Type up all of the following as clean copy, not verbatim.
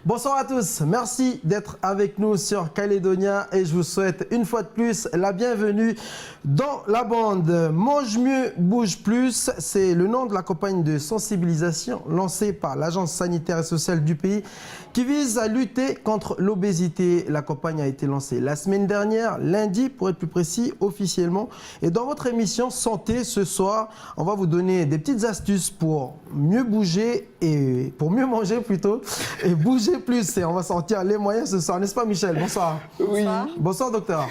Bonsoir à tous, merci d'être avec nous sur Calédonia et je vous souhaite une fois de plus la bienvenue dans la bande. Mange mieux, bouge plus, c'est le nom de la campagne de sensibilisation lancée par l'Agence sanitaire et sociale du pays qui vise à lutter contre l'obésité. La campagne a été lancée la semaine dernière, lundi pour être plus précis, officiellement. Et dans votre émission Santé ce soir, on va vous donner des petites astuces pour mieux bouger et pour mieux manger plutôt et bouger plus. Et on va sortir les moyens ce soir, n'est-ce pas Michel? Bonsoir. Oui. Bonsoir docteur.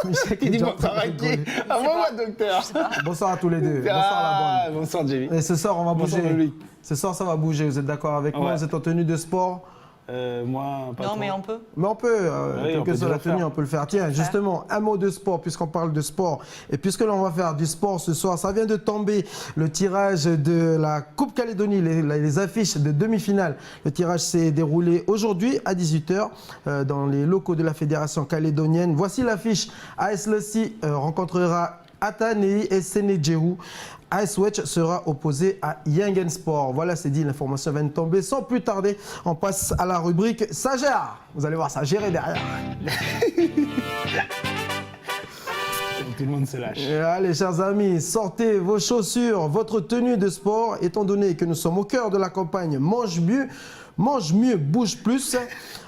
Michel qui dit bonsoir à qui? À moi, docteur. Bonsoir à tous les deux. Bonsoir la bande. Bonsoir Jamie. Et ce soir on va Bonsoir, bouger. Loïc. Ce soir ça va bouger, vous êtes d'accord avec moi? Ouais. Vous êtes en tenue de sport? Moi, pas Non, trop. mais on peut. Mais on peut, Oui, quelle on que peut soit la toujours tenue, faire. on peut le faire. Tiens, justement, un mot de sport, puisqu'on parle de sport. Et puisque l'on va faire du sport ce soir, ça vient de tomber le tirage de la Coupe Calédonie, les affiches de demi-finale. Le tirage s'est déroulé aujourd'hui à 18 h dans les locaux de la Fédération calédonienne. Voici l'affiche. AS Lossi rencontrera Atanei et Sénédjérou. AS Wedge sera opposé à Yangen Sport. Voilà, c'est dit, l'information vient de tomber. Sans plus tarder, on passe à la rubrique Ça gère. Vous allez voir, ça gère derrière. Tout le monde se lâche. Et allez, chers amis, sortez vos chaussures, votre tenue de sport, étant donné que nous sommes au cœur de la campagne Mange mieux, bouge plus.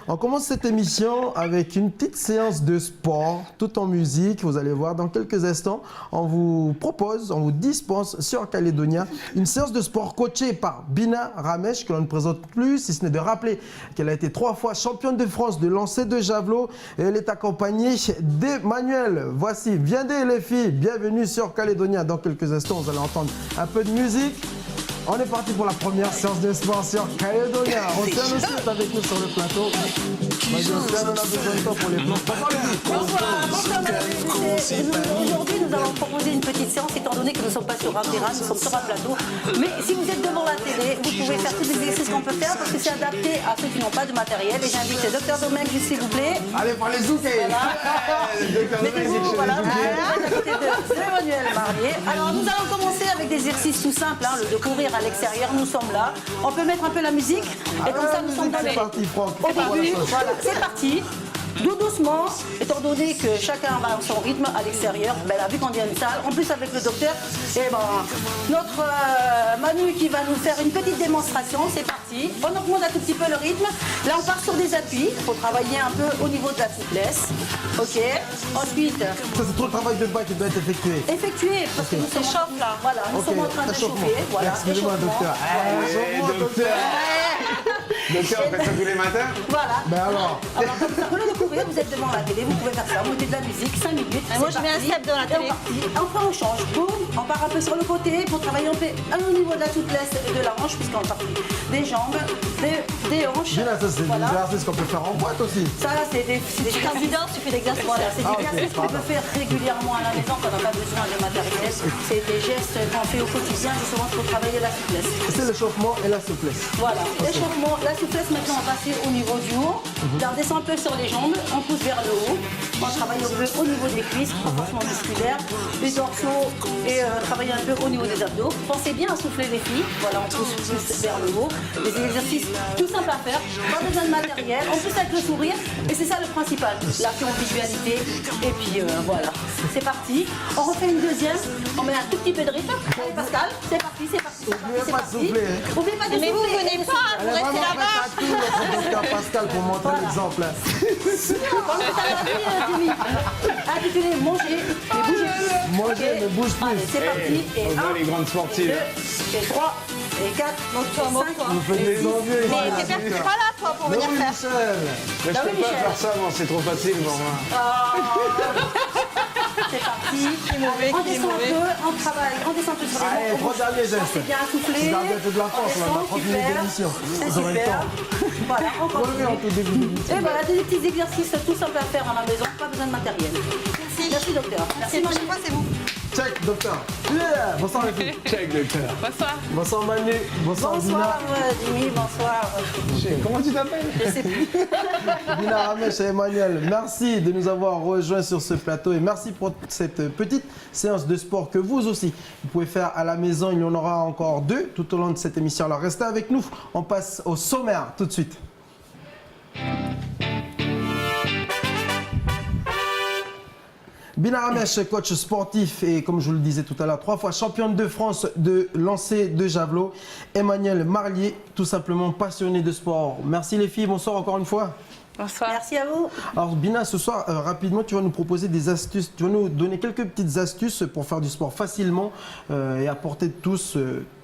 On commence cette émission avec une petite séance de sport, tout en musique. Vous allez voir dans quelques instants, on vous propose, on vous dispense sur Calédonia une séance de sport coachée par Bina Ramesh, que l'on ne présente plus, si ce n'est de rappeler qu'elle a été 3 fois championne de France de lancer de javelot. Et elle est accompagnée d'Emmanuel. Voici, viendez les filles, bienvenue sur Calédonia. Dans quelques instants, vous allez entendre un peu de musique. On est parti pour la première séance de sport sur Calédonia. Océane aussi est avec nous sur le plateau. Vas-y Océane, on a besoin de toi pour les plans. Bonsoir, aujourd'hui, nous allons proposer une petite séance, étant donné que nous ne sommes pas sur un terrain, nous sommes sur un plateau. Mais si vous êtes devant la télé, vous pouvez faire tous les exercices qu'on peut faire parce que c'est adapté à ceux qui n'ont pas de matériel. Et j'invite le docteur Domenech, s'il vous plaît. Allez, pour les zoukés. Mettez-vous, voilà, à côté de Emmanuel Marlier. Alors, nous allons commencer avec des exercices tout simples, hein, le de courir à l'extérieur, nous sommes là. On peut mettre un peu la musique, et comme ça, nous sommes dans C'est les... parti, Franck. Au début, voilà, c'est parti. Tout doucement, étant donné que chacun va à son rythme à l'extérieur, ben là, vu qu'on vient une salle, en plus avec le docteur, et ben, notre Manu qui va nous faire une petite démonstration, c'est parti. On augmente un tout petit peu le rythme. Là, on part sur des appuis, il faut travailler un peu au niveau de la souplesse. Ok. Ensuite, Ça, c'est trop le travail de bas qui doit être effectué. effectuer, parce que nous sommes chauffe, là. Voilà, nous sommes en train de chauffer. Voilà, Excusez-moi, échauffement. docteur. Échauffement, docteur. Docteur, on fait ça tous les matins? Voilà. Ben alors, Comme ça, au lieu de courir, vous êtes devant la télé, vous pouvez faire ça, vous mettez de la musique, 5 minutes. Moi, c'est je mets un parti. step dans la Et télé. Enfin, on change. Boum, on part un peu sur le côté pour travailler au niveau de la souplesse de la hanche, puisqu'on part des jambes, des hanches. Bina, ça, c'est des Voilà. exercices qu'on peut faire en boîte aussi. Ça, c'est des Candidat, tu fais l'exercice. Voilà, c'est des Ah, ok, exercices qu'on pardon. peut faire régulièrement à la maison quand on n'a pas besoin de matériel. C'est des gestes qu'on fait au quotidien justement pour travailler la souplesse. C'est l'échauffement et la souplesse. Voilà, l'échauffement, la souplesse, maintenant on va passer au niveau du haut. Là, on descend un peu sur les jambes, on pousse vers le haut. On travaille un peu au niveau des cuisses, renforcement musculaire, des dorsaux et travailler un peu au niveau des abdos. Pensez bien à souffler les filles. Voilà, on pousse plus vers le haut. Des exercices tout simples à faire, pas besoin de matériel, en plus avec le sourire. Et c'est ça le principal, la convivialité. Et puis voilà, c'est parti. On refait une deuxième, on met un tout petit peu de rythme. Allez Pascal, c'est parti, c'est parti. N'oubliez pas de souffler, hein. N'oubliez pas de Mais vous souffler. venez pas, Elle vous est restez vraiment prête là-bas. à tout, notre docteur Pascal, pour montrer l'exemple. Intitulé manger et bouger plus. Manger, Ok. ne bouge plus. Allez, c'est parti. Et On voit 1, les grandes sportives. 2, et 3, et 4, et 5. Vous faites des envieux. Mais t'es pas là, toi, pour venir Oui, faire. Michel. Mais je Ah oui, peux pas Michel. faire ça, moi, c'est trop facile pour moi. C'est parti. Qui est mauvais, On qui est descend un mauvais. peu, on travaille, on descend un peu sur les Allez, jambes. 3 derniers gestes. C'est bien soufflé. C'est gardé toute la France, là, on a 30 minutes Super. d'émission. C'est Vous aurez le super. temps. Voilà, on Oui, continue. en tout début d'émission. Et voilà, des petits exercices tout simples à faire à la maison, pas besoin de matériel. Merci docteur. Merci Manu. Moi, c'est vous. Check, docteur. Yeah. Bonsoir les filles. Check, docteur. Bonsoir. Bonsoir Manu. Bonsoir Bonsoir Jimmy, bonsoir. Comment tu t'appelles? Je sais plus. Bina Ramesh et Emmanuel, merci de nous avoir rejoints sur ce plateau et merci pour cette petite séance de sport que vous aussi, vous pouvez faire à la maison. Il y en aura encore 2 tout au long de cette émission. Alors restez avec nous, on passe au sommaire tout de suite. Bina Ramesh, coach sportif et comme je vous le disais tout à l'heure, 3 fois championne de France de lancer de javelot. Emmanuel Marlier, tout simplement passionné de sport. Merci les filles, bonsoir encore une fois. Bonsoir. Merci à vous. Alors Bina, ce soir, rapidement, tu vas nous proposer des astuces, tu vas nous donner quelques petites astuces pour faire du sport facilement et à portée de tous.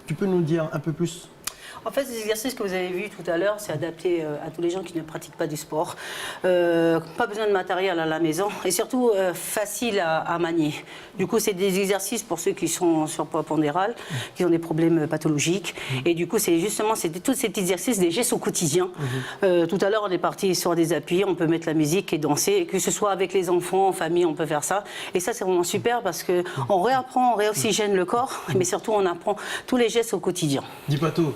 Tu peux nous dire un peu plus ? En fait, les exercices que vous avez vus tout à l'heure, c'est adapté à tous les gens qui ne pratiquent pas du sport. Pas besoin de matériel à la maison et surtout facile à manier. Du coup, c'est des exercices pour ceux qui sont en surpoids pondéral, qui ont des problèmes pathologiques. Et du coup, c'est justement tous ces petits exercices, des gestes au quotidien. Tout à l'heure, on est parti sur des appuis, on peut mettre la musique et danser. Et que ce soit avec les enfants, en famille, on peut faire ça. Et ça, c'est vraiment super parce qu'on réapprend, on réoxygène le corps, mais surtout, on apprend tous les gestes au quotidien. Dis pas tout,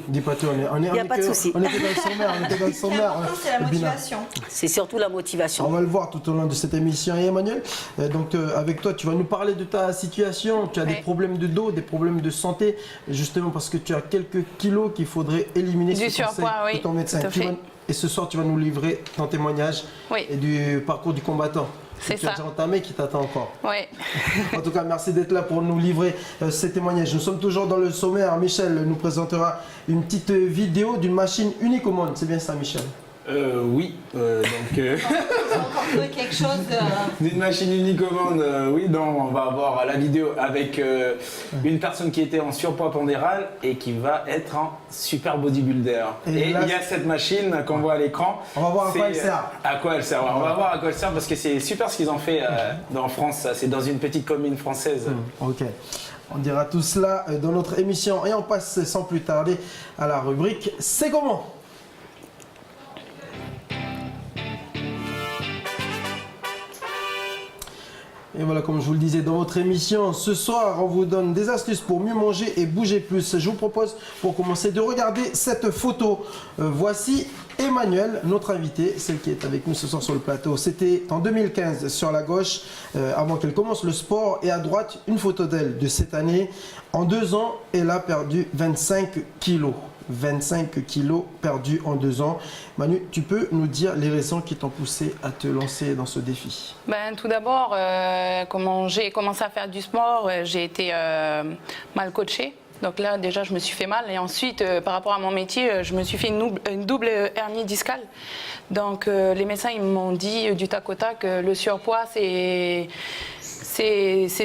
on est Y a pas de souci. On était dans le sommaire, C'est la Bina. motivation. C'est surtout la On motivation. va le voir tout au long de cette émission. Et Emmanuel, donc avec toi, tu vas nous parler de ta situation. Tu as des problèmes de dos, des problèmes de santé, justement parce que tu as quelques kilos qu'il faudrait éliminer. Du ce conseil surpoids, oui, de ton médecin. tout à fait. Et ce soir, tu vas nous livrer ton témoignage Oui. et du parcours du combattant. C'est que tu as ça. déjà entamé, qui t'attend encore. Oui. En tout cas, merci d'être là pour nous livrer ces témoignages. Nous sommes toujours dans le sommaire. Michel nous présentera une petite vidéo d'une machine unique au monde. C'est bien ça, Michel? Oui, donc On va encore trouver quelque chose de... d'une machine unique au monde, oui, donc on va avoir la vidéo avec une personne qui était en surpoids pondéral et qui va être un super bodybuilder. Et là, il y a cette machine qu'on voit à l'écran. On va voir à quoi elle sert. À quoi elle sert, ouais. On va voir à quoi elle sert parce que c'est super ce qu'ils ont fait en France, c'est dans une petite commune française. Ok. On dira tout cela dans notre émission. Et on passe sans plus tarder à la rubrique C'est comment ? Et voilà, comme je vous le disais dans votre émission, ce soir, on vous donne des astuces pour mieux manger et bouger plus. Je vous propose, pour commencer, de regarder cette photo. Voici Emmanuel, notre invité, celle qui est avec nous ce soir sur le plateau. C'était en 2015 sur la gauche, avant qu'elle commence le sport. Et à droite, une photo d'elle de cette année. En 2 ans, elle a perdu 25 kilos. 25 kilos perdus en 2 ans. Manu, tu peux nous dire les raisons qui t'ont poussé à te lancer dans ce défi? Tout d'abord, comment j'ai commencé à faire du sport, j'ai été mal coachée. Donc là, déjà, je me suis fait mal. Et ensuite, par rapport à mon métier, je me suis fait une double hernie discale. Donc les médecins, ils m'ont dit du tac au tac, le surpoids, c'est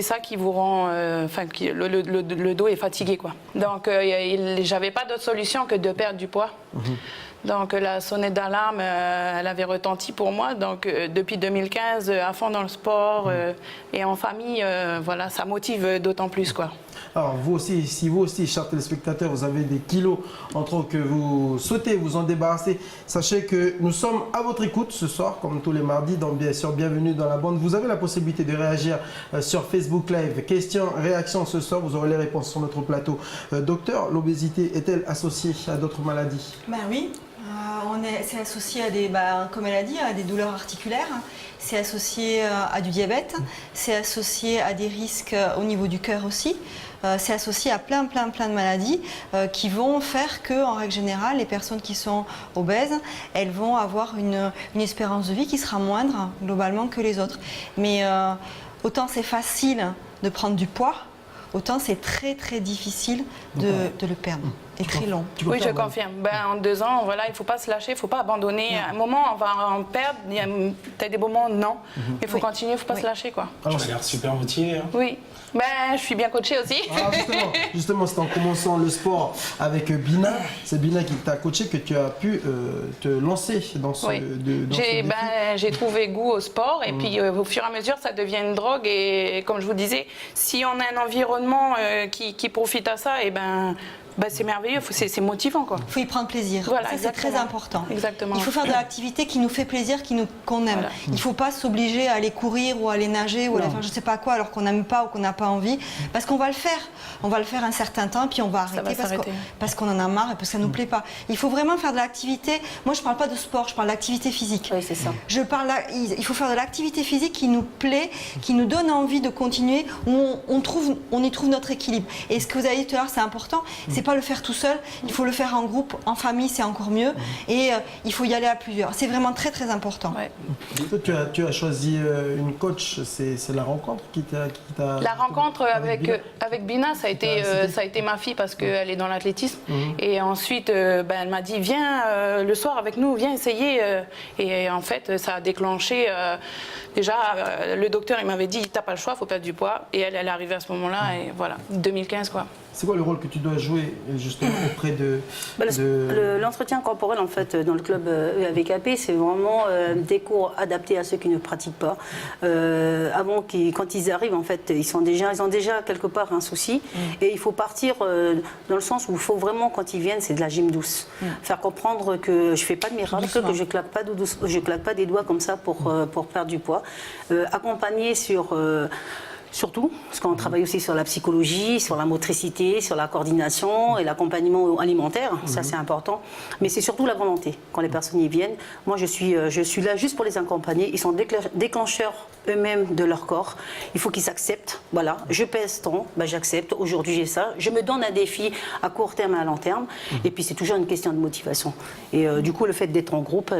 ça qui vous rend, le dos est fatigué, quoi. Donc, j'avais pas d'autre solution que de perdre du poids. Donc, la sonnette d'alarme, elle avait retenti pour moi. Donc, depuis 2015, à fond dans le sport et en famille, voilà, ça motive d'autant plus, quoi. Alors vous aussi, si vous aussi, chers téléspectateurs, vous avez des kilos entre que vous souhaitez vous en débarrasser, sachez que nous sommes à votre écoute ce soir, comme tous les mardis, donc bien sûr, bienvenue dans la bande. Vous avez la possibilité de réagir sur Facebook Live. Questions, réactions ce soir, vous aurez les réponses sur notre plateau. Docteur, l'obésité est-elle associée à d'autres maladies? Oui. C'est associé à des, comme elle a dit, à des douleurs articulaires, c'est associé à du diabète, c'est associé à des risques au niveau du cœur aussi, c'est associé à plein de maladies qui vont faire que, en règle générale, les personnes qui sont obèses, elles vont avoir une espérance de vie qui sera moindre globalement que les autres. Mais autant c'est facile de prendre du poids, autant c'est très difficile de le perdre. Et très long. Oui, je confirme. En 2 ans, voilà, il ne faut pas se lâcher, il ne faut pas abandonner. À un moment, on va en perdre. Il y a peut-être des moments, non. Mais il faut continuer, il ne faut pas se lâcher, quoi. Tu as l'air super motivé. Hein. Oui. Je suis bien coachée aussi. Justement, c'est en commençant le sport avec Bina. C'est Bina qui t'a coaché que tu as pu te lancer dans ce, défi. J'ai trouvé goût au sport et puis au fur et à mesure, ça devient une drogue. Et comme je vous disais, si on a un environnement qui profite à ça, c'est merveilleux, c'est motivant, quoi. Il faut y prendre plaisir. Voilà, ça, c'est très important. Exactement. Il faut faire de l'activité qui nous fait plaisir, qu'on aime. Voilà. Il ne faut pas s'obliger à aller courir ou à aller nager ou à aller faire je ne sais pas quoi alors qu'on n'aime pas ou qu'on n'a pas envie. Parce qu'on va le faire. On va le faire un certain temps puis on va arrêter parce qu'on en a marre et parce que ça ne nous plaît pas. Il faut vraiment faire de l'activité. Moi, je ne parle pas de sport, je parle d'activité physique. Oui, c'est ça. Il faut faire de l'activité physique qui nous plaît, qui nous donne envie de continuer, où on y trouve notre équilibre. Et ce que vous avez dit tout à l'heure, c'est important. C'est c'est pas le faire tout seul, il faut le faire en groupe, en famille, c'est encore mieux. Et il faut y aller à plusieurs. C'est vraiment très très important. Ouais. Toi, tu as choisi une coach, c'est la rencontre qui t'a... La rencontre avec Bina, ça a été ma fille parce qu'elle est dans l'athlétisme. Et ensuite, elle m'a dit, viens le soir avec nous, viens essayer. Et en fait, ça a déclenché... déjà, le docteur, il m'avait dit, t'as pas le choix, faut perdre du poids. Et elle est arrivée à ce moment-là, et voilà, 2015 quoi. C'est quoi le rôle que tu dois jouer justement auprès de... L'entretien corporel en fait dans le club EAVKP, c'est vraiment des cours adaptés à ceux qui ne pratiquent pas. Quand ils arrivent en fait, ils ont déjà quelque part un souci et il faut partir dans le sens où il faut vraiment quand ils viennent, c'est de la gym douce. Faire comprendre que je fais pas de miracle, que je claque pas des doigts comme ça pour perdre du poids. Accompagner surtout, parce qu'on travaille aussi sur la psychologie, sur la motricité, sur la coordination et l'accompagnement alimentaire, ça c'est important. Mais c'est surtout la volonté. Quand les personnes y viennent, moi je suis là juste pour les accompagner. Ils sont déclencheurs eux-mêmes de leur corps. Il faut qu'ils s'acceptent. Voilà, je pèse tant, j'accepte. Aujourd'hui j'ai ça. Je me donne un défi à court terme et à long terme. Et puis c'est toujours une question de motivation. Et du coup le fait d'être en groupe,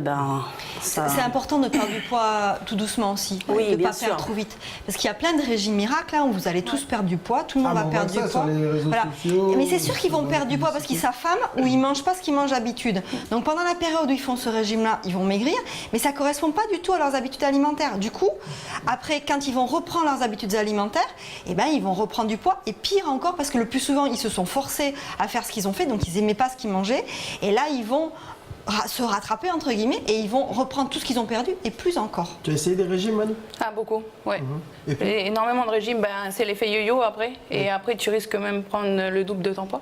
ça... C'est important de perdre du poids tout doucement aussi. Oui, de ne bien pas sûr. perdre trop vite. Parce qu'il y a plein de régimes miracles où vous allez tous perdre du poids, tout le monde va on perdre voit du ça poids. sur les réseaux sociaux, Mais c'est sûr qu'ils vont perdre du poids parce qu'ils s'affament ou ils ne mangent pas ce qu'ils mangent d'habitude. Donc pendant la période où ils font ce régime-là, ils vont maigrir, mais ça ne correspond pas du tout à leurs habitudes alimentaires. Du coup, après, quand ils vont reprendre leurs habitudes alimentaires, ils vont reprendre du poids. Et pire encore, parce que le plus souvent, ils se sont forcés à faire ce qu'ils ont fait, donc ils n'aimaient pas ce qu'ils mangeaient. Et là, ils vont se rattraper entre guillemets et ils vont reprendre tout ce qu'ils ont perdu et plus encore. Tu as essayé des régimes, Manu? Ah, beaucoup, ouais. Et puis Énormément de régimes, c'est l'effet yo-yo après. Et après, tu risques même de prendre le double de ton poids.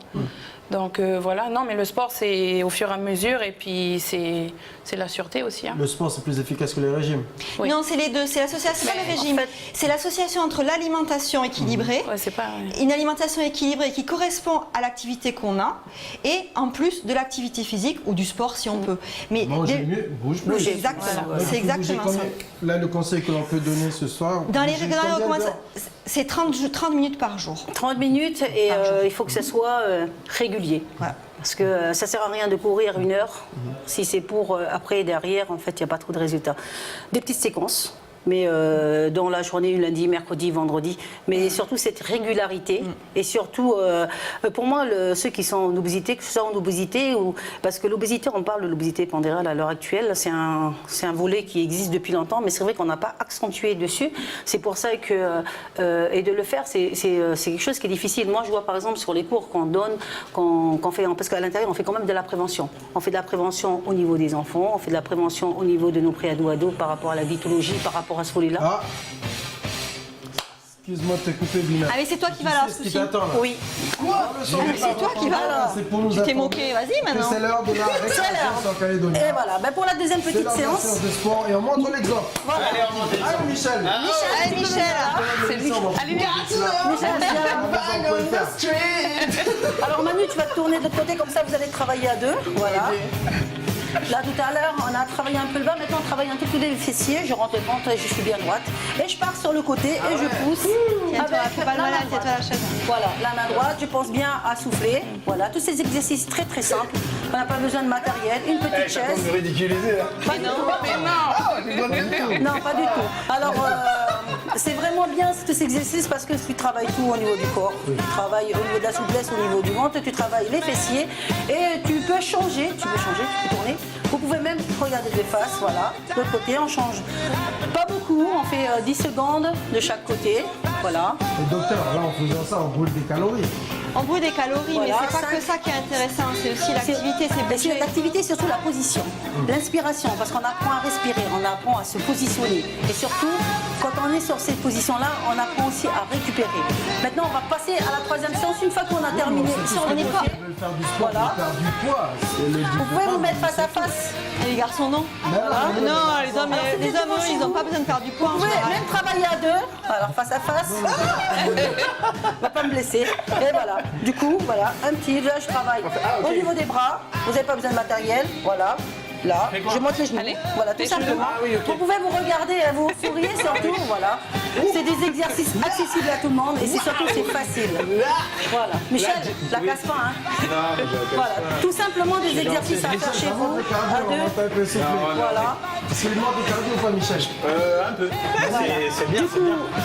Donc voilà, non, mais le sport, c'est au fur et à mesure. Et puis, c'est la sûreté aussi. le sport, c'est plus efficace que les régimes. Oui. Non, c'est les deux. C'est l'association, Mais le régime. en fait- C'est l'association entre l'alimentation équilibrée, Ouais, c'est pas... une alimentation équilibrée qui correspond à l'activité qu'on a et en plus de l'activité physique ou du sport si on peut. Mais Manger mieux, bouge plus. Bouger, exactement. Là, C'est vous bougez exactement combien? ça. Là, le conseil que l'on peut donner ce soir, Dans les bougez règlements, combien d'heures? c'est 30 minutes par jour. 30 minutes et il faut que ça soit régulier. Voilà. Parce que ça sert à rien de courir 1 heure si c'est pour après derrière en fait il n'y a pas trop de résultats. Des petites séquences. Mais dans la journée, lundi, mercredi, vendredi, mais surtout cette régularité et surtout, pour moi, ceux qui sont en obésité, que ce soit en obésité ou parce que l'obésité, on parle de l'obésité pondérale à l'heure actuelle, c'est un volet qui existe depuis longtemps, mais c'est vrai qu'on n'a pas accentué dessus. C'est pour ça que et de le faire, c'est quelque chose qui est difficile. Moi, je vois par exemple sur les cours qu'on donne, qu'on fait, parce qu'à l'intérieur, on fait quand même de la prévention. On fait de la prévention au niveau des enfants, on fait de la prévention au niveau de nos préados par rapport à la vitologie, par rapport à ce volet-là. Ah. Excuse-moi de te couper, Bina. Allez, c'est toi qui vas là, Tu sais ce Souci. qui t'attend là. Oui. Quoi C'est toi qui vas là. C'est pour nous Tu t'es attendre. moqué, vas-y Que maintenant. c'est l'heure de la récréation en Calédonie. Et voilà, pour la deuxième C'est petite l'heure de la séance. séance de sport et on montre l'exemple. Voilà. Allez, Michel. Allez, Michel. C'est lui. Michel, viens. Alors Manu, tu vas te tourner de l'autre côté, comme ça vous allez travailler à deux. Voilà. Là tout à l'heure, on a travaillé un peu le bas, maintenant on travaille un tout coup des fessiers, je rentre le ventre et je suis bien droite. Et je pars sur le côté et je pousse. Tiens-toi, fais pas le malade, tiens-toi la chaise. Voilà, la main droite, je pense bien à souffler. Voilà, tous ces exercices très très simples. On n'a pas besoin de matériel, une petite chaise. ridiculiser. Pas du tout. Non, pas du tout. Alors, c'est vraiment bien tous ces exercices parce que tu travailles tout au niveau du corps. Tu travailles au niveau de la souplesse, au niveau du ventre, tu travailles les fessiers et tu peux changer, tu peux tourner. Vous pouvez même regarder de face, voilà. De l'autre côté, on change. Pas beaucoup, on fait 10 secondes de chaque côté. Voilà. Et docteur, là, en faisant ça, on brûle des calories. On brûle des calories, mais Voilà, c'est pas que ça qui est intéressant, c'est aussi l'activité, c'est bouger. L'activité, surtout la position, l'inspiration, parce qu'on apprend à respirer, on apprend à se positionner. Et surtout, quand on est sur cette position-là, on apprend aussi à récupérer. Maintenant, on va passer à la troisième séance. Une fois qu'on a terminé, si on est pas. Ils veulent faire du sport, Voilà. ils veulent perdre du poids. C'est le Vous pouvez vous mettre face à face. Et les garçons, non. Non, les hommes, eux, ils n'ont pas besoin de perdre du poids en Vous pouvez général. même travailler à deux. Alors face à face. On va pas me blesser. Et voilà. Du coup, voilà, un petit. Là, je travaille au niveau des bras. Vous n'avez pas besoin de matériel. Voilà. Là, je monte les genoux. Voilà, tout simplement. Vous pouvez vous regarder, vous souriez surtout. Voilà. C'est des exercices accessibles à tout le monde et c'est surtout c'est facile. Voilà. Michel, la casse pas, hein. Non, mais je la casse Voilà. pas. Tout simplement des exercices à faire chez vous, à deux. Voilà. C'est le mort de cardio ou pas, Michel? Un peu. C'est bien, Du coup,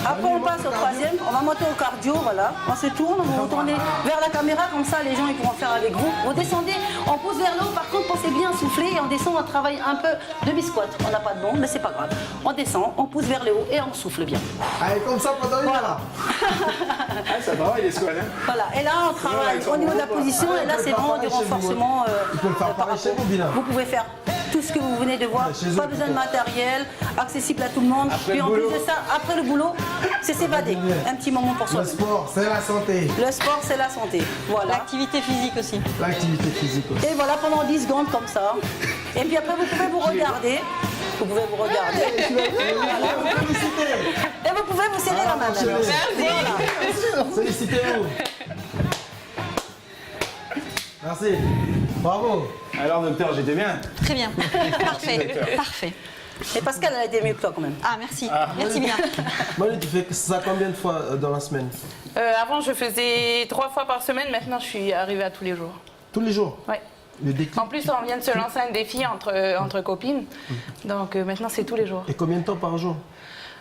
après on passe au troisième, on va monter au cardio, voilà. On se tourne, vous vous tournez vers la caméra, comme ça les gens ils pourront faire avec vous. Vous descendez, on pousse vers le haut, par contre pensez bien à souffler et on descend, on travaille un peu demi-squat. On n'a pas de bombe, mais c'est pas grave. On descend, on pousse vers le haut et on souffle bien. Allez, comme ça pendant une heure. Ah, ça travaille les squats, hein. Voilà, et là on travaille au niveau de la position et là c'est vraiment du renforcement. Il faut le faire par pareil chez rapport. vous, Bila. Vous pouvez faire tout ce que vous venez de voir, chez eux, pas besoin de matériel, accessible à tout le monde. Après Puis le en plus boulot. de ça, après le boulot, c'est s'évader. Un petit moment pour soi. Le sport, c'est la santé. Le sport, c'est la santé. Voilà. L'activité physique aussi. L'activité physique aussi. Et voilà pendant 10 secondes comme ça. Et puis après, vous pouvez vous regarder. Vous pouvez vous regarder. Et vous pouvez vous serrer la main. maintenant. Voilà. Félicitez-vous. Merci. Bravo. Alors, docteur, j'étais bien. Très bien. Parfait. Parfait. Et Pascal, elle a été mieux que toi quand même. Ah, merci. Merci bien. Manu, tu fais ça combien de fois dans la semaine? Avant, je faisais 3 fois par semaine. Maintenant, je suis arrivée à tous les jours. Tous les jours? Ouais. Le déclic. En plus, on vient de se lancer un défi entre copines. Donc maintenant, c'est tous les jours. Et combien de temps par jour?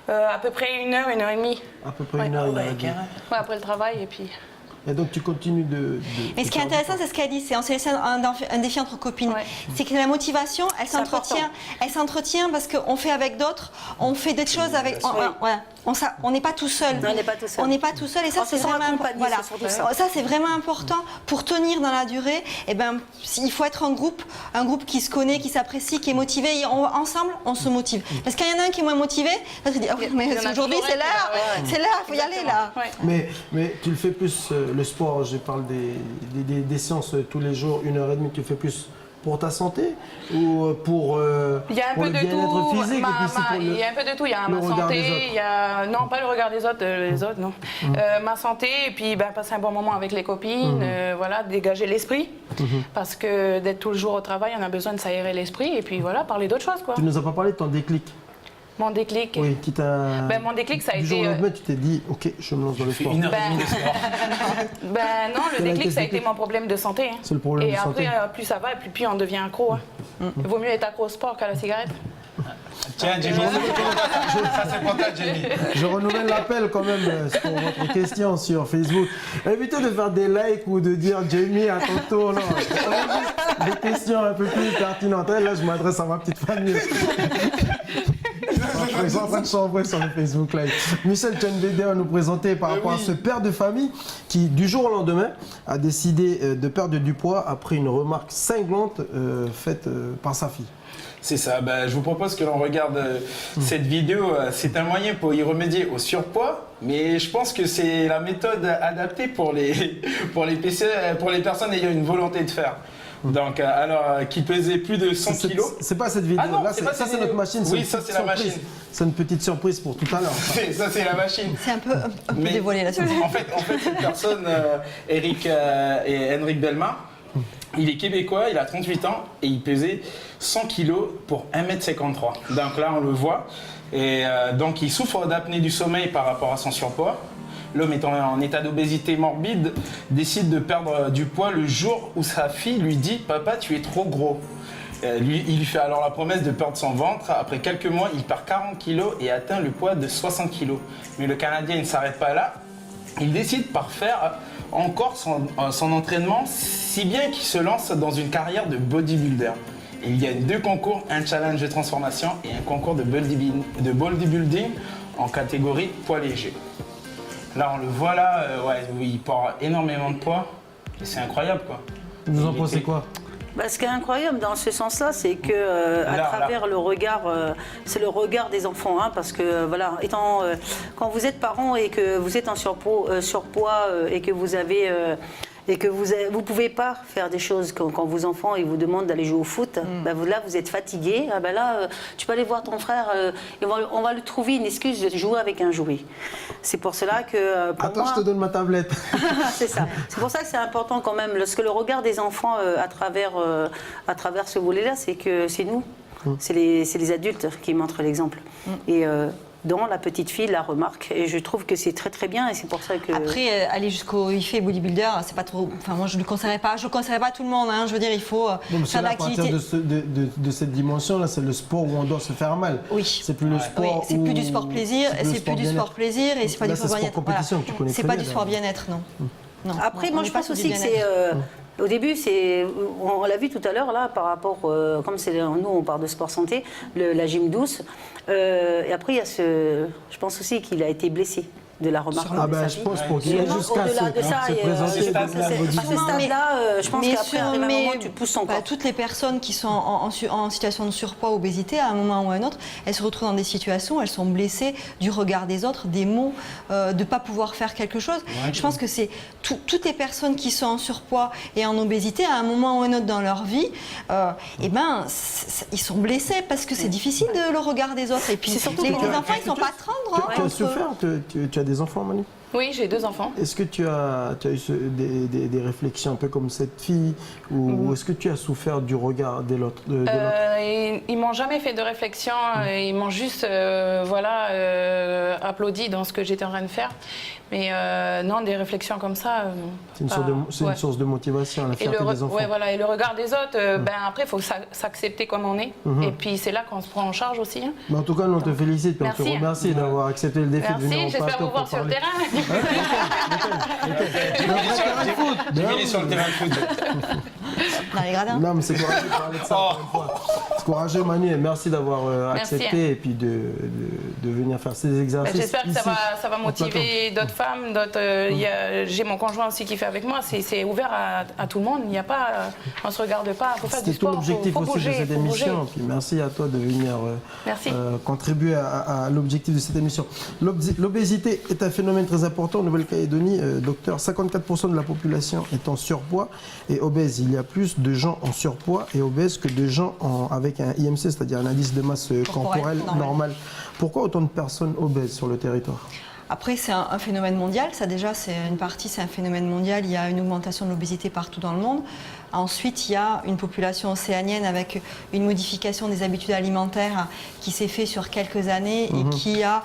À peu près 1 heure, 1 heure et demie. À peu près Ouais. une heure et demie. Ouais, après le travail et puis... Et donc tu continues de Mais ce qui est intéressant, c'est ce qu'elle dit, c'est on s'est laissé un défi entre copines. Ouais. C'est que la motivation, elle C'est s'entretient. important. Elle s'entretient parce qu'on fait avec d'autres, on fait des choses avec. Voilà. On n'est pas tout seul. Non, on n'est pas tout seul. On n'est pas tout seul et ça On se c'est sent vraiment accompagné, voilà. c'est surtout ça. Ça c'est vraiment important pour tenir dans la durée. Et ben il faut être un groupe qui se connaît, qui s'apprécie, qui est motivé. Et ensemble, on se motive. Parce qu'il y en a un qui est moins motivé, l'autre il dit ah oui, mais Il y en a aujourd'hui toujours c'est un qui- l'heure, ouais. c'est l'heure, il faut y aller là. Ouais. Mais tu le fais plus le sport, je parle des séances tous les jours, 1 heure et demie, tu le fais plus pour ta santé ou pour, Il y a un pour peu le de bien-être tout. physique et puis c'est pour Il y a un peu de tout. Il y a le ma regard des santé, autres. il y a non pas le regard des autres, les autres non. Ma santé et puis passer un bon moment avec les copines, voilà, dégager l'esprit parce que d'être tout le jour au travail, on a besoin de s'aérer l'esprit et puis voilà, parler d'autres choses quoi. Tu nous as pas parlé de ton déclic? Mon déclic. Oui, qui t'a... Mon déclic ça a du jour été. au lendemain, tu t'es dit, ok, je me lance dans le sport. 1 heure et demie de sport. Non, le Quel a déclic été ça a ce été déclic? mon problème de santé. Hein. C'est le problème et de après, santé. plus ça va et plus on devient accro. Hein. Il vaut mieux être accro au sport qu'à la cigarette. Tiens, Jenny, ça c'est pour toi, Jenny. Je renouvelle l'appel quand même pour votre question sur Facebook. Évitez de faire des likes ou de dire Jamie à ton tour. Non. Des questions un peu plus pertinentes. Là, je m'adresse à ma petite famille. Ils sont en train de chambrer sur le Facebook Live. Michel, tu as une vidéo à nous présenter par rapport à ce père de famille qui, du jour au lendemain, a décidé de perdre du poids après une remarque cinglante faite par sa fille. C'est ça, je vous propose que l'on regarde cette vidéo. C'est un moyen pour y remédier au surpoids, mais je pense que c'est la méthode adaptée pour les personnes ayant une volonté de faire. Donc, qui pesait plus de 100 kilos. C'est pas cette vidéo. Ah non, là, c'est pas ça, cette c'est notre vidéo. machine. Oui, une ça, petite c'est la surprise. machine. C'est une petite surprise pour tout à l'heure. Ça, c'est la machine. C'est un peu Mais- dévoilé là. En fait, cette personne, Eric et Henrik Belmar, il est québécois, il a 38 ans et il pesait 100 kilos pour 1m53. Donc là, on le voit. Et donc, il souffre d'apnée du sommeil par rapport à son surpoids. L'homme étant en état d'obésité morbide, décide de perdre du poids le jour où sa fille lui dit « Papa, tu es trop gros ». Il lui fait alors la promesse de perdre son ventre. Après quelques mois, il perd 40 kilos et atteint le poids de 60 kilos. Mais le Canadien ne s'arrête pas là. Il décide par faire encore son entraînement, si bien qu'il se lance dans une carrière de bodybuilder. Il gagne 2 concours, un challenge de transformation et un concours de bodybuilding en catégorie poids léger. Là, on le voit là, où il porte énormément de poids. Et c'est incroyable, quoi. Vous en pensez quoi? Ce qui est incroyable dans ce sens-là, c'est que à travers le regard, c'est le regard des enfants, hein, parce que voilà, quand vous êtes parent et que vous êtes en surpoids et que vous avez et que vous pouvez pas faire des choses quand vos enfants ils vous demandent d'aller jouer au foot, là vous êtes fatigué, tu peux aller voir ton frère et on va lui trouver une excuse de jouer avec un jouet. C'est pour cela que pour Attends, moi, je te donne ma tablette. c'est ça. C'est pour ça que c'est important quand même, parce que le regard des enfants à travers ce volet-là, c'est que c'est nous, c'est les adultes qui montrent l'exemple. Et dont la petite fille la remarque. Et je trouve que c'est très très bien et c'est pour ça que... Après, aller jusqu'au IFE bodybuilder, c'est pas trop... Enfin, moi, je ne le conseillerais pas. Je le conseillerais pas à tout le monde. Hein. Je veux dire, il faut faire là, à partir de cette dimension-là, c'est le sport où on doit se faire mal. Oui. C'est plus le sport c'est plus du sport plaisir, c'est plus du sport plaisir et c'est pas du sport bien-être. Compétition que tu connais C'est très pas bien, du sport bien-être, non. Non. Après, Non, moi, on je est pas pense sur du aussi que c'est... bien-être. Au début, on l'a vu tout à l'heure, là, par rapport, comme nous, on parle de sport santé, la gym douce. Et après, il y a je pense aussi qu'il a été blessé de la remarque. Ah ben, je pense pour qu'il ait jusqu'à au-delà de ça, se présenter. à ces stades-là, je pense qu'après, arrive un moment où tu pousses ton corps. Toutes les personnes qui sont en situation de surpoids, obésité, à un moment ou à un autre, elles se retrouvent dans des situations, elles sont blessées du regard des autres, des mots, de ne pas pouvoir faire quelque chose. Je pense que c'est toutes les personnes qui sont en surpoids et en obésité, à un moment ou à un autre dans leur vie, ils sont blessés parce que c'est difficile le regard des autres. Et puis les enfants, ils ne sont pas tendres. Tu as souffert, tu as des enfants, Manu? Oui, j'ai 2 enfants. Est-ce que tu as eu des réflexions un peu comme cette fille ou est-ce que tu as souffert du regard de l'autre? Ils m'ont jamais fait de réflexion, ils m'ont juste applaudi dans ce que j'étais en train de faire. Mais non, des réflexions comme ça. C'est une source de motivation, la fierté des enfants. Ouais, voilà. Et le regard des autres, après, il faut s'accepter comme on est. Et puis c'est là qu'on se prend en charge aussi. Hein. Mais en tout cas, nous on te félicite et on te remercie d'avoir accepté le défi de venir Merci, au j'espère plateau vous voir pour sur le parler. terrain. Il est sur le terrain de foot. Dans les gradins. Non, mais c'est courageux de parler de ça encore une fois. C'est courageux, Manu, et merci d'avoir accepté et puis de venir faire ces exercices. J'espère que ça va motiver d'autres femmes. J'ai mon conjoint aussi qui fait avec moi. C'est ouvert à tout le monde. Il n'y a pas, on se regarde pas. Il faut faire du sport. C'était tout l'objectif aussi bouger, de cette émission. Puis merci à toi de venir contribuer à l'objectif de cette émission. L'obésité est un phénomène très important en Nouvelle-Calédonie. Docteur, 54% de la population est en surpoids et obèse. Il y a plus de gens en surpoids et obèses que de gens avec un IMC, c'est-à-dire un indice de masse corporelle normal. Pourquoi autant de personnes obèses sur le territoire? Après, c'est un phénomène mondial. Ça, déjà, c'est un phénomène mondial. Il y a une augmentation de l'obésité partout dans le monde. Ensuite, il y a une population océanienne avec une modification des habitudes alimentaires qui s'est fait sur quelques années et qui a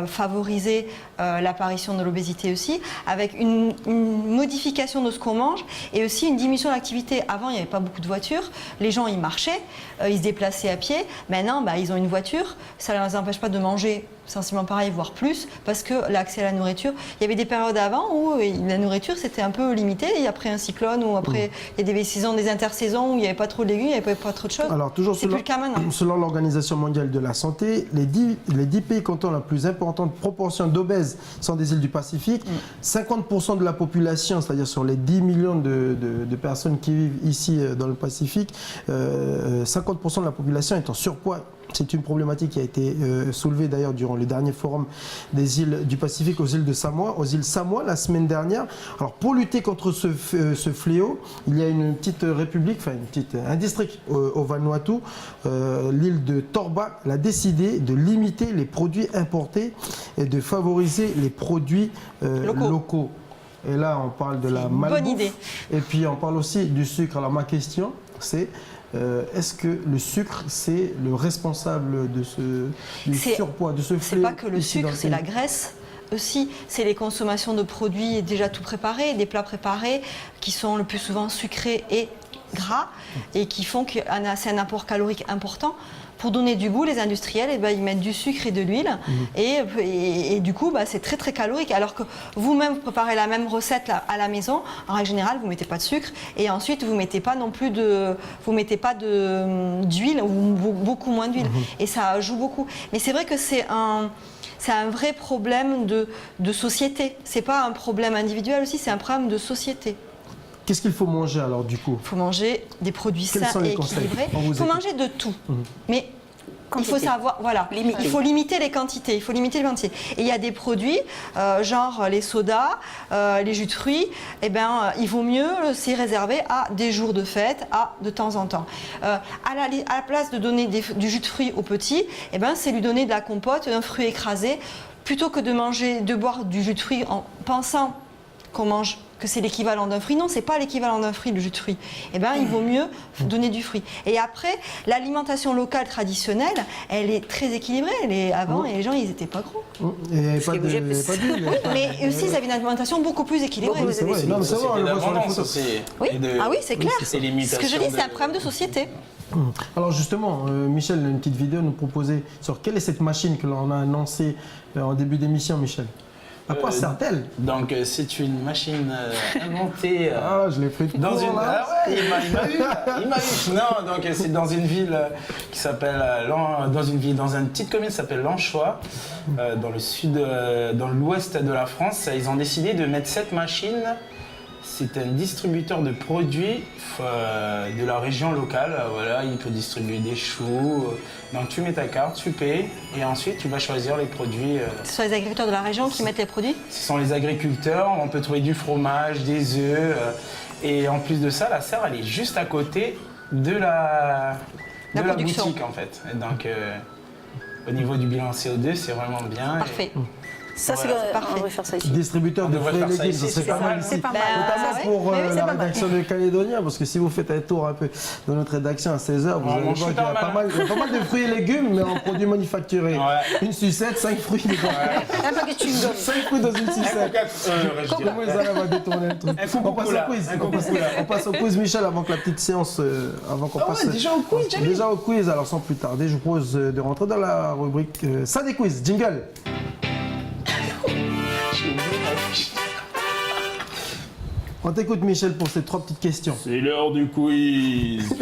favoriser l'apparition de l'obésité aussi, avec une modification de ce qu'on mange et aussi une diminution de l'activité. Avant, il n'y avait pas beaucoup de voitures, les gens ils marchaient, ils se déplaçaient à pied. Maintenant, ils ont une voiture, ça ne les empêche pas de manger sensiblement pareil, voire plus, parce que l'accès à la nourriture, il y avait des périodes avant où la nourriture c'était un peu limité, et après un cyclone ou après il y a des saisons, des intersaisons où il n'y avait pas trop de légumes, il n'y avait pas trop de choses. Alors toujours selon l'Organisation mondiale de la santé, les 10 pays comptant la plus importante proportion d'obèses sont des îles du Pacifique. 50% de la population, c'est-à-dire sur les 10 millions de personnes qui vivent ici dans le Pacifique, 50% de la population est en surpoids. C'est une problématique qui a été soulevée d'ailleurs durant le dernier forum des îles du Pacifique aux îles de Samoa, aux îles Samoa la semaine dernière. Alors pour lutter contre ce fléau, il y a une petite république, un district au Vanuatu, l'île de Torba, a décidé de limiter les produits importés et de favoriser les produits locaux. Et là on parle de la malbouffe. Bonne idée. Et puis on parle aussi du sucre. Alors ma question c'est est-ce que le sucre, c'est le responsable du surpoids, de ce fléau? C'est pas que le sucre, c'est la graisse aussi. C'est les consommations de produits déjà tout préparés, des plats préparés qui sont le plus souvent sucrés et gras et qui font que c'est un apport calorique important. Pour donner du goût, les industriels, ils mettent du sucre et de l'huile et du coup, c'est très très calorique. Alors que vous-même, vous préparez la même recette à la maison, en règle générale, vous ne mettez pas de sucre et ensuite vous ne mettez pas non plus d'huile ou beaucoup moins d'huile. Et ça joue beaucoup. Mais c'est vrai que c'est un vrai problème de société. Ce n'est pas un problème individuel aussi, c'est un problème de société. Qu'est-ce qu'il faut manger alors du coup? Il faut manger des produits sains et équilibrés. Il faut manger de tout. Mais il faut savoir, il faut limiter les quantités. Et il y a des produits, genre les sodas, les jus de fruits, il vaut mieux s'y réserver à des jours de fête, de temps en temps. À la place de donner du jus de fruits aux petits, c'est lui donner de la compote, d'un fruit écrasé, plutôt que de boire du jus de fruits en pensant qu'on mange que c'est l'équivalent d'un fruit. Non, c'est pas l'équivalent d'un fruit, le jus de fruits. Eh bien, il vaut mieux donner du fruit. Et après, l'alimentation locale traditionnelle, elle est très équilibrée. Avant, les gens, ils n'étaient pas gros. Il n'y avait pas d'huile. Oui, mais aussi, ils avaient une alimentation beaucoup plus équilibrée. Oui, c'est vrai. Non, mais c'est vrai, on le voit sur les L'abondance photos. aussi. Oui. Et de- Ah oui, c'est clair. c'est les Ce que je mutations dis, c'est un problème de société. Alors justement, Michel, une petite vidéo nous proposait sur quelle est cette machine que l'on a annoncée en début d'émission, Michel. À quoi sert-elle? Donc c'est une machine inventée Ah, je l'ai pris de dans court, une. là. Ah ouais, il m'a eu. Non, donc c'est dans une ville qui s'appelle dans une petite commune qui s'appelle Lanchois, dans le sud, dans l'ouest de la France. Ils ont décidé de mettre cette machine. C'est un distributeur de produits de la région locale. Voilà, il peut distribuer des choux. Donc tu mets ta carte, tu payes et ensuite tu vas choisir les produits. Ce sont les agriculteurs de la région qui mettent les produits. Ce sont les agriculteurs. On peut trouver du fromage, des œufs. Et en plus de ça, la serre, elle est juste à côté de la production. boutique en fait. Et donc au niveau du bilan CO2, c'est vraiment bien. Parfait. Ça, c'est parfait. on devrait faire ça ici. Distributeur On de devrait fruits et faire ça légumes, ça ici, serait pas mal ici. C'est pas mal. Notamment ouais. pour Mais oui, c'est la pas mal. rédaction de Calédonia, parce que si vous faites un tour un peu dans notre rédaction à 16h, vous On allez mange voir qu'il y a super pas mal. mal, pas mal de fruits et légumes, mais en produits manufacturés. Ouais. Une sucette, 5 fruits. Un paquet de chewing-gum. 5 fruits dans une sucette. Comment ils arrivent à détourner le truc? Un coucou On passe cola, au quiz. un coucou cola. On passe au quiz, Michel, avant que la petite séance, avant qu'on passe. déjà au quiz, Jamie. Déjà au quiz, alors sans plus tarder, je vous propose de rentrer dans la rubrique ça des quiz. Jingle. On t'écoute, Michel, pour ces 3 petites questions. C'est l'heure du quiz.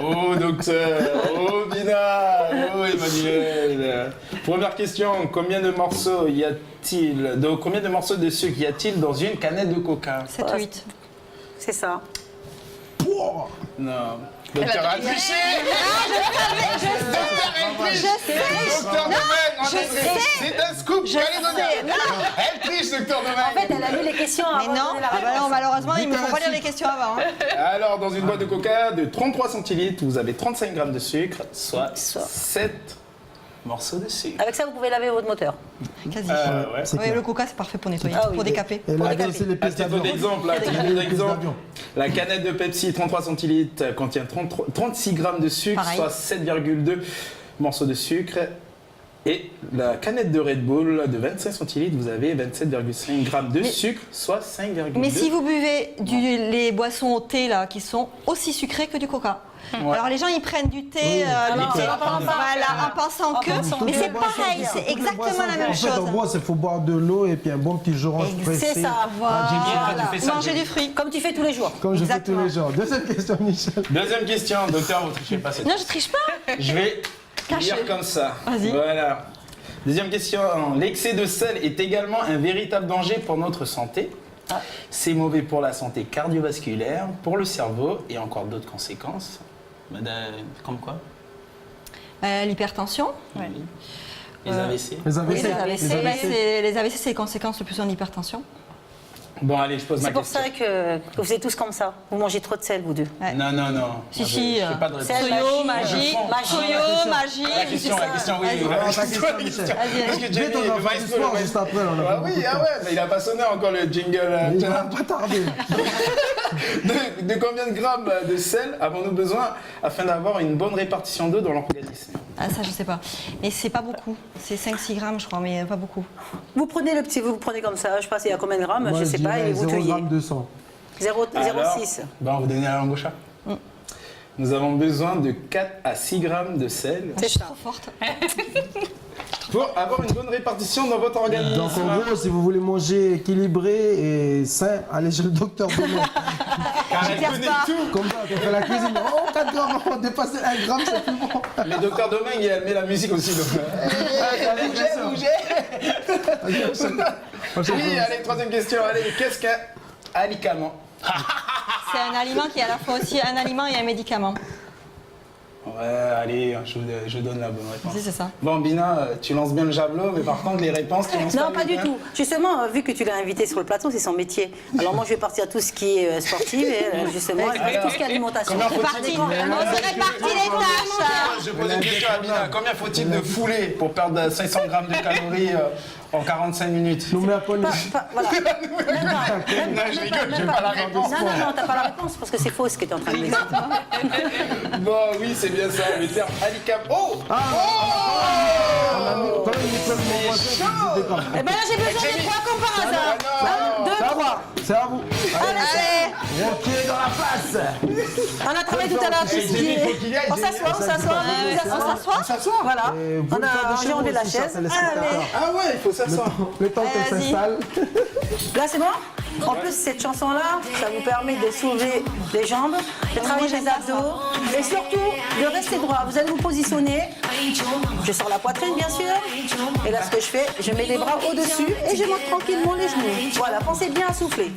Oh docteur, oh Bina, oh Emmanuel. Première question, combien de morceaux y a-t-il? Donc combien de morceaux de sucre y a-t-il dans une canette de coca? 7 ou 8. C'est ça. Non. Docteur a triché. Docteur Domaine, c'est un scoop calédonien. Elle triche, docteur Domaine. En fait, elle a lu les questions avant Mais non, de donner la ah bah réponse. non, malheureusement, il me faut pas lire les questions avant. hein. Alors, dans une boîte de coca de 33 centilitres, vous avez 35 grammes de sucre, soit 7 morceaux de sucre. Avec ça, vous pouvez laver votre moteur. Quasi. Ouais. C'est Oui, clair. le coca, c'est parfait pour nettoyer, Ah oui, pour mais- décaper. Et là, il y a décaper. aussi les À pièces titre d'avion. d'exemple, à titre Les pièces d'exemple, d'avion. la canette de Pepsi 33 centilitres contient 36 grammes de sucre, Pareil. soit 7,2 morceaux de sucre. Et la canette de Red Bull de 25 centilitres, vous avez 27,5 grammes de sucre, soit 5,2. Mais si vous buvez les boissons au thé là, qui sont aussi sucrées que du coca. Ouais. Alors les gens ils prennent du thé non, thé. voilà, en pensant que, mais c'est pareil, c'est exactement la même En fait, en chose. gros, il faut boire de l'eau et puis un bon petit jus orange pressé. C'est ça. Voilà. tu fais ça, Manger j'ai- du fruit. Comme tu fais tous les jours. Comme je fais Exactement. tous les jours. Deuxième question, Michel. Deuxième question, docteur, vous trichez pas cette Non, je triche pas. Je vais Caché. lire comme ça. Vas-y. Voilà. Deuxième question. L'excès de sel est également un véritable danger pour notre santé. C'est mauvais pour la santé cardiovasculaire, pour le cerveau et encore d'autres conséquences. Madame, comme quoi? L'hypertension. Les AVC. Les Oui, AVC. les AVC, Les AVC. les AVC, c'est les conséquences le plus souvent de l'hypertension. Bon, allez, je pose ma C'est pour question. ça que vous êtes tous comme ça. Vous mangez trop de sel, vous deux. Ouais. Non, non, non. Si, Moi, si, je fais pas de réponse. sel, Soyo, magie, magie, magie. soyo, magie. La question, oui. Vas-y, la alors, ta question, question, la Michel. question. Vas-y, Parce que Vite, Jamie, on le va faire du maestro, sport le juste après. On a Ah pas beaucoup oui, de ah temps. ouais, mais il a pas sonné encore le jingle. Il va pas tarder. De combien de grammes de sel avons-nous besoin afin d'avoir une bonne répartition d'eau dans l'organisme? Ah, ça, je sais pas. Mais c'est pas beaucoup. C'est 5-6 grammes, je crois, mais pas beaucoup. Vous prenez le petit, vous le prenez comme ça. Je sais pas, il y a combien de grammes, Moi, je sais pas, dirais et vous 0 cueillez. g 200. 0,6. Ben, on vous donner la langue au chat. Nous avons besoin de 4 à 6 grammes de sel C'est ça. Trop forte. pour avoir une bonne répartition dans votre organisme. Donc en gros, si vous voulez manger équilibré et sain, allez chez le docteur Domaine. Car elle connaît tout. Comme ça, tu fais la cuisine. Oh, 4 grammes, on va dépasser 1 gramme, c'est plus bon. Mais docteur Domingue, elle met la musique aussi. Donc... Oui, allez, troisième question. Allez, qu'est-ce qu'un alicament? C'est un aliment qui est à la fois aussi un aliment et un médicament. Ouais, allez, je donne la bonne réponse. Si, c'est ça. Bon, Bina, tu lances bien le javelot, mais par contre, les réponses, tu lances Non, pas bien. du tout. Justement, vu que tu l'as invité sur le plateau, c'est son métier. Alors moi, je vais partir tout ce qui est sportif et justement, tout ce qui est alimentation. Combien C'est parti. faut-il On se répartit les tâches. Je pose une question à Bina. Combien faut-il de foulées pour perdre 500 grammes de calories en 45 minutes. Nous mettons Voilà. Non, je rigole, j'ai pas la réponse. Non, t'as pas la réponse parce que c'est faux ce que tu es en train de dire. Bon, oui, c'est bien ça, le terme handicap. Oh, Quand même, il peut me montrer. Eh ben là, j'ai besoin des 3 comme par hasard. non. 1, 2, 3. C'est à vous. Allez, Roquier dans la place. on a travaillé tout à l'heure tout ce qui est. On s'assoit. On s'assoit. Voilà. Et vous On le faites a de chez vous enlevé la aussi, ça, chaise. c'est les spectateurs. Ah ouais, il faut s'asseoir. Le temps qu'elle Vas-y. s'installe. Là, c'est bon. En plus, cette chanson-là, ça vous permet de soulever les jambes, de travailler les abdos et surtout de rester droit. Vous allez vous positionner. Je sors la poitrine, bien sûr. Et là, ce que je fais, je mets les bras au-dessus et je monte tranquillement les genoux. Voilà, pensez bien à souffler.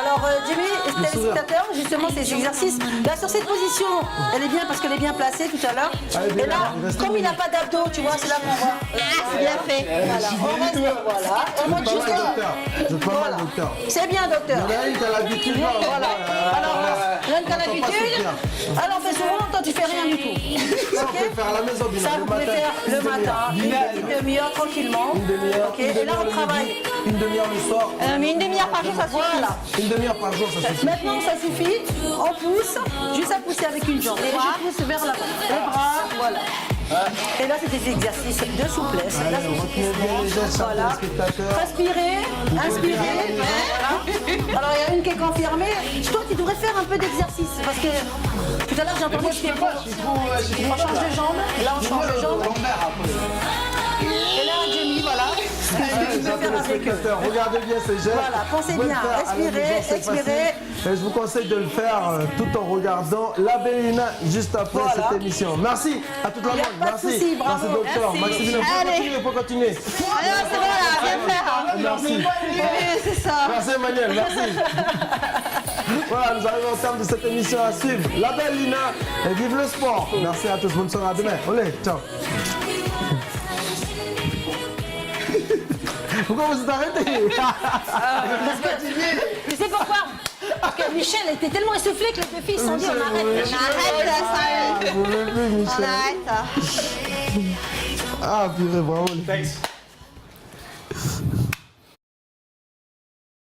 Alors, Jimmy, téléspectateur, justement, ces exercices. Là, sur cette position, elle est bien parce qu'elle est bien placée tout à l'heure. Et là, comme il n'a pas d'abdos, tu vois, c'est là qu'on voit. C'est bien fait. Voilà, on reste, voilà. On monte Pas mal, jusqu'à. docteur. Vous êtes pas mal, Voilà. docteur. C'est bien, docteur. Il y en a une qui a l'habitude. Voilà. Alors, rien qu'à on peut pas se l'habitude. faire. Alors, fais souvent, toi, tu fais rien du tout. Ça, on peut faire à la maison, Bilal, Ça, le vous pouvez matin. faire le matin, une petite demi-heure tranquillement. Une demi-heure. Ok, une et là, demi-heure on le travaille. midi, une demi-heure le soir. Mais une demi-heure par jour, ça suffit. Voilà. Une demi-heure par jour, ça suffit. Maintenant, ça suffit. On pousse, juste à pousser avec une jambe. Et je pousse vers l'avant. Les bras, voilà. Et là, c'est des exercices de souplesse. Là, Allez, retenez bien les gestes, chers voilà. téléspectateurs. Respirez, inspirez. Voilà. Alors, il y a une qui est confirmée. Toi, tu devrais faire un peu d'exercice. Parce que tout à l'heure, j'ai entendu que tu on change de jambe. Là, on change de jambe. Et là, Jenny, voilà. Ce que Allez, tu peux chers faire avec eux. téléspectateurs, regardez bien ces gestes. Voilà, pensez Vous pouvez bien, le faire à la expirez, maison, c'est expirez. facile. Et je vous conseille de le faire tout en regardant la Bellina juste après Voilà. cette émission. Merci à toute la Y a bande. pas de Merci. souci, bravo. Merci docteur. Merci. Maxime, Allez. il faut continuer. Alors, c'est bon, là, viens faire. hein. Merci. Oui, c'est ça. Merci Emmanuel, merci. Voilà, nous arrivons au terme de cette émission à suivre. La belle Lina et vive le sport. Merci à tous, bonne soirée, à demain. Olé, ciao. Pourquoi vous êtes arrêtés? Tu sais pourquoi? Parce que Michel était tellement essoufflé que les deux filles se sont dit on arrête. On arrête ça. Vous voulez plus, On Michel? arrête ça. Ah, purée, bravo les filles. Thanks.